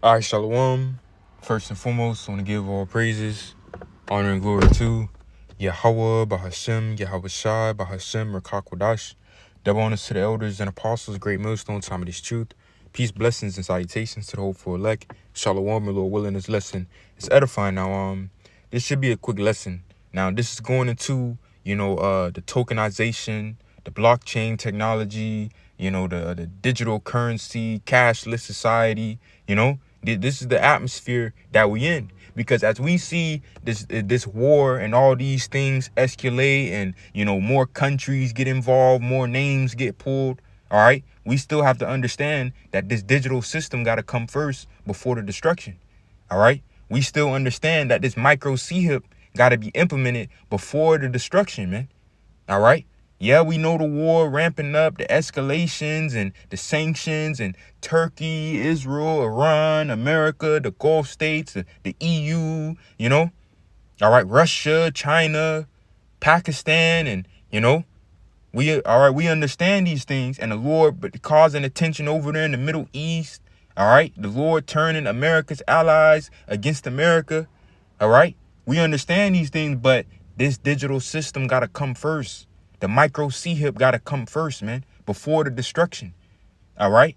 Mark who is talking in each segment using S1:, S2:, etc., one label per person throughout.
S1: All right, Shalom. First and foremost, I want to give all praises, honor, and glory to Yahweh, Bahashem, Yahweh Shai, Bahashem, Rakakwadash. Double honors to the elders and apostles, great millstone, time of this truth. Peace, blessings, and salutations to the hopeful elect. Shalom, my Lord willing, this lesson is edifying. Now, this should be a quick lesson. Now, this is going into, the tokenization, the blockchain technology, the digital currency, cashless society, This is the atmosphere that we in, because as we see this war and all these things escalate, and more countries get involved, more names get pulled. All right, we still have to understand that this digital system got to come first before the destruction. All right, we still understand that this micro CHIP got to be implemented before the destruction, man. All right. Yeah, we know the war ramping up, the escalations and the sanctions, and Turkey, Israel, Iran, America, the Gulf states, the EU, all right, Russia, China, Pakistan, and, we understand these things, and the Lord causing attention over there in the Middle East. All right, the Lord turning America's allies against America. All right, we understand these things, but this digital system got to come first. The micro CHIP got to come first, man, before the destruction. All right?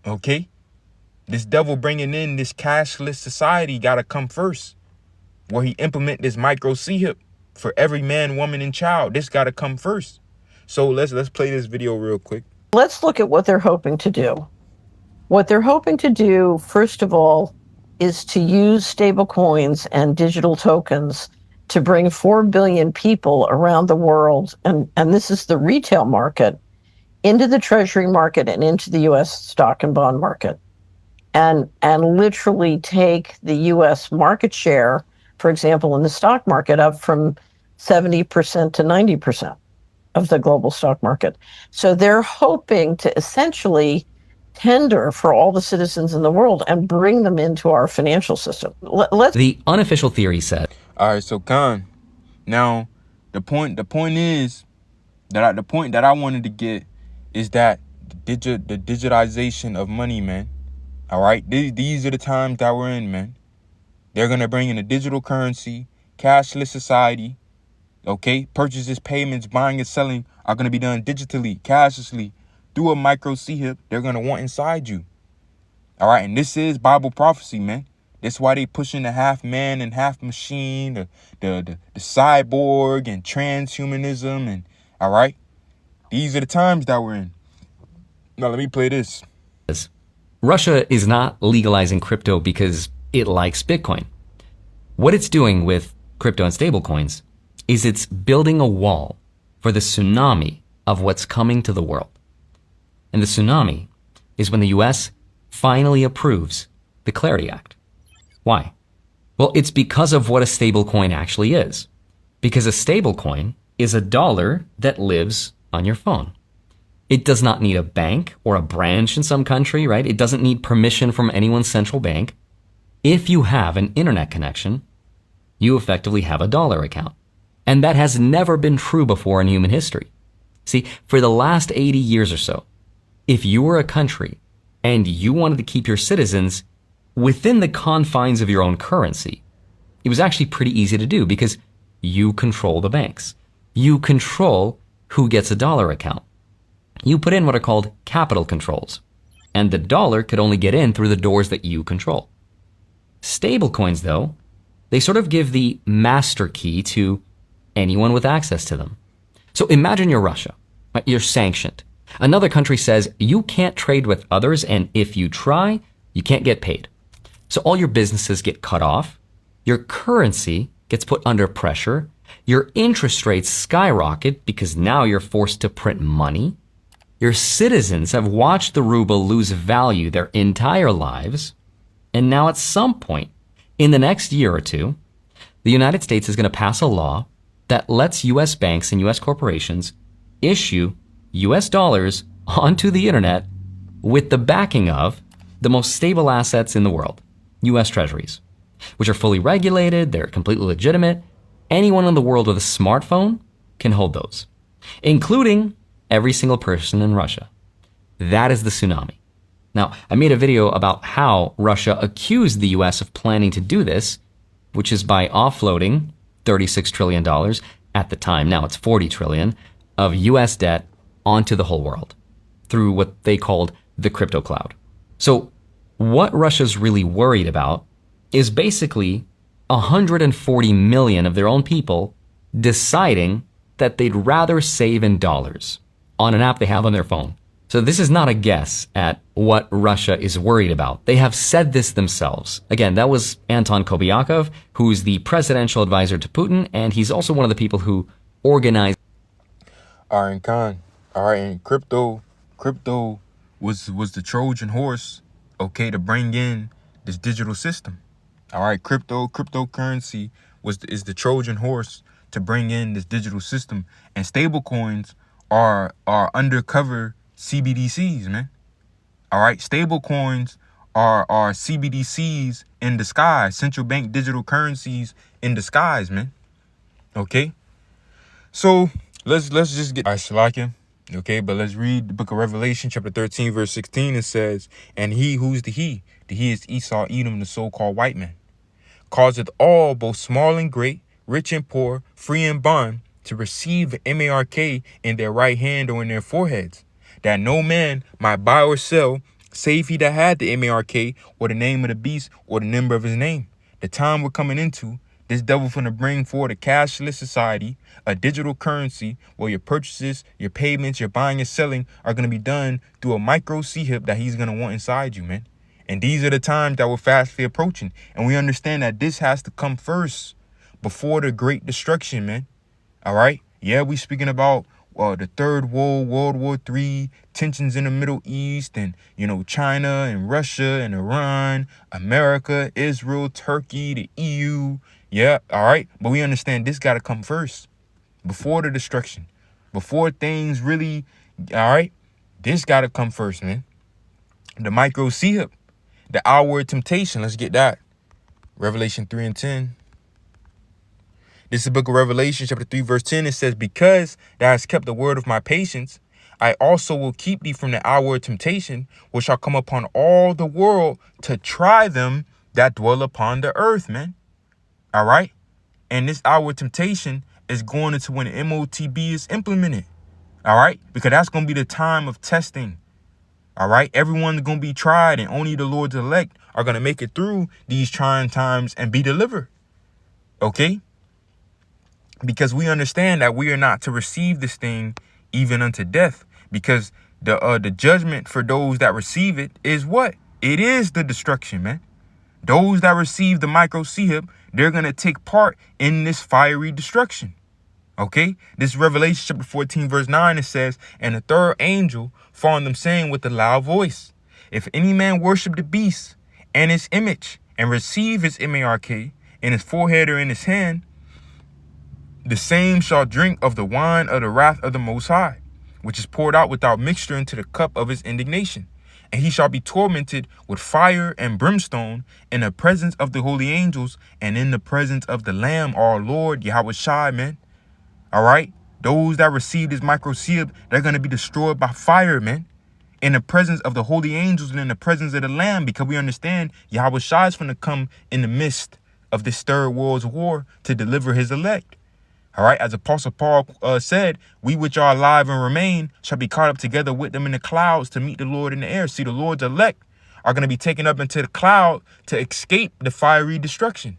S1: Okay? This devil bringing in this cashless society got to come first, where he implement this micro CHIP for every man, woman, and child. This got to come first. So let's play this video real quick.
S2: Let's look at what they're hoping to do. What they're hoping to do, first of all, is to use stablecoins and digital tokens to bring 4 billion people around the world, and this is the retail market, into the treasury market and into the U.S. stock and bond market, and literally take the U.S. market share, for example, in the stock market, up from 70% to 90% of the global stock market. So they're hoping to essentially tender for all the citizens in the world and bring them into our financial system.
S3: The unofficial theory said.
S1: All right, so Khan, now the point is that the point that I wanted to get is that the digitization of money, man. All right, these are the times that we're in, man. They're gonna bring in a digital currency, cashless society. Okay, purchases, payments, buying and selling are gonna be done digitally, cashlessly, through a micro CHIP. They're gonna want inside you. All right, and this is Bible prophecy, man. That's why they pushing the half man and half machine, the cyborg and transhumanism, and all right. These are the times that we're in. Now let me play this.
S3: Russia is not legalizing crypto because it likes Bitcoin. What it's doing with crypto and stablecoins is it's building a wall for the tsunami of what's coming to the world. And the tsunami is when the US finally approves the Clarity Act. Why? Well, it's because of what a stablecoin actually is. Because a stablecoin is a dollar that lives on your phone. It does not need a bank or a branch in some country, right? It doesn't need permission from anyone's central bank. If you have an internet connection, you effectively have a dollar account. And that has never been true before in human history. See, for the last 80 years or so, if you were a country and you wanted to keep your citizens within the confines of your own currency, it was actually pretty easy to do because you control the banks. You control who gets a dollar account. You put in what are called capital controls, and the dollar could only get in through the doors that you control. Stablecoins, though, they sort of give the master key to anyone with access to them. So imagine you're Russia. You're sanctioned. Another country says you can't trade with others, and if you try, you can't get paid. So all your businesses get cut off, your currency gets put under pressure, your interest rates skyrocket because now you're forced to print money, your citizens have watched the ruble lose value their entire lives, and now at some point in the next year or two, the United States is going to pass a law that lets U.S. banks and U.S. corporations issue U.S. dollars onto the internet with the backing of the most stable assets in the world, U.S. treasuries, which are fully regulated, they're completely legitimate. Anyone in the world with a smartphone can hold those, including every single person in Russia. That is the tsunami. Now, I made a video about how Russia accused the US of planning to do this, which is by offloading $36 trillion at the time, now it's $40 trillion, of US debt onto the whole world through what they called the crypto cloud. So what Russia's really worried about is basically 140 million of their own people deciding that they'd rather save in dollars on an app they have on their phone. So this is not a guess at what Russia is worried about. They have said this themselves. Again, that was Anton Kobiakov, who's the presidential advisor to Putin, and he's also one of the people who organized.
S1: All right, Khan. All right, and crypto was the Trojan horse, okay, to bring in this digital system. All right, cryptocurrency is the Trojan horse to bring in this digital system, and stablecoins are undercover CBDCs, man. All right, stablecoins are CBDCs in disguise, central bank digital currencies in disguise, man. Okay, so let's just get Shalakim. Okay, but let's read the book of Revelation, chapter 13, verse 16. It says, "And he, who's the he? The he is Esau, Edom, the so-called white man, causeth all, both small and great, rich and poor, free and bond, to receive the MARK in their right hand or in their foreheads, that no man might buy or sell, save he that had the MARK, or the name of the beast, or the number of his name." The time we're coming into, this devil finna bring forward a cashless society, a digital currency where your purchases, your payments, your buying and selling are going to be done through a micro C-hip that he's going to want inside you, man. And these are the times that we're fastly approaching. And we understand that this has to come first before the great destruction, man. All right. Yeah, we speaking about the Third World War III, tensions in the Middle East, and, China and Russia and Iran, America, Israel, Turkey, the EU. Yeah. All right. But we understand this got to come first before the destruction, before things really. All right. This got to come first, man. The micro C-hip, the hour of temptation. Let's get that. Revelation 3 and 10. This is the book of Revelation, chapter 3, verse 10. It says, "Because thou hast kept the word of my patience, I also will keep thee from the hour of temptation, which shall come upon all the world to try them that dwell upon the earth," man. All right. And this hour of temptation is going into when the MOTB is implemented. All right. Because that's going to be the time of testing. All right. Everyone's going to be tried, and only the Lord's elect are going to make it through these trying times and be delivered. Okay. Because we understand that we are not to receive this thing even unto death, because the judgment for those that receive it is what? It is the destruction, man. Those that receive the micro C-hip, they're going to take part in this fiery destruction. Okay, this Revelation chapter 14, verse 9, it says, "And the third angel found them saying with a loud voice, If any man worship the beast and his image, and receive his MARK in his forehead or in his hand, the same shall drink of the wine of the wrath of the Most High, which is poured out without mixture into the cup of his indignation. And he shall be tormented with fire and brimstone in the presence of the holy angels and in the presence of the Lamb, our Lord, Yahweh Shai, man." All right. Those that receive this micro C-hip, they're going to be destroyed by fire, man. In the presence of the holy angels and in the presence of the Lamb, because we understand Yahweh Shai is going to come in the midst of this third world's war to deliver his elect. All right. As Apostle Paul said, "We which are alive and remain shall be caught up together with them in the clouds to meet the Lord in the air." See, the Lord's elect are going to be taken up into the cloud to escape the fiery destruction.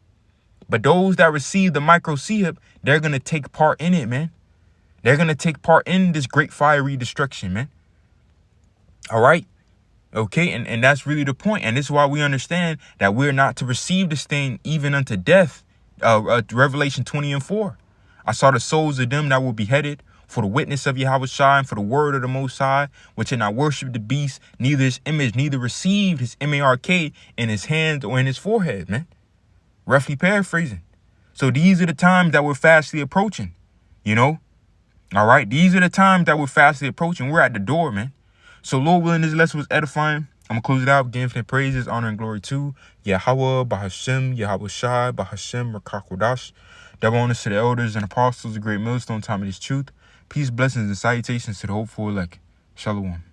S1: But those that receive the micro C-hip, they're going to take part in it, man. They're going to take part in this great fiery destruction, man. All right. Okay. And that's really the point. And this is why we understand that we're not to receive this thing even unto death. Revelation 20 and 4. "I saw the souls of them that were beheaded for the witness of Yahweh Shai and for the word of the Most High, which had not worshipped the beast, neither his image, neither received his MARK in his hands or in his forehead," man. Roughly paraphrasing. So these are the times that we're fastly approaching, All right. These are the times that we're fastly approaching. We're at the door, man. So Lord willing, this lesson was edifying. I'm going to close it out. Give infinite praises, honor, and glory to Yahweh, Bahashem, Yahweh Shai, Bahashem, Rakakodash. Double honors to the elders and apostles, the great millstone, time of this truth. Peace, blessings, and salutations to the hopeful elect. Shalom.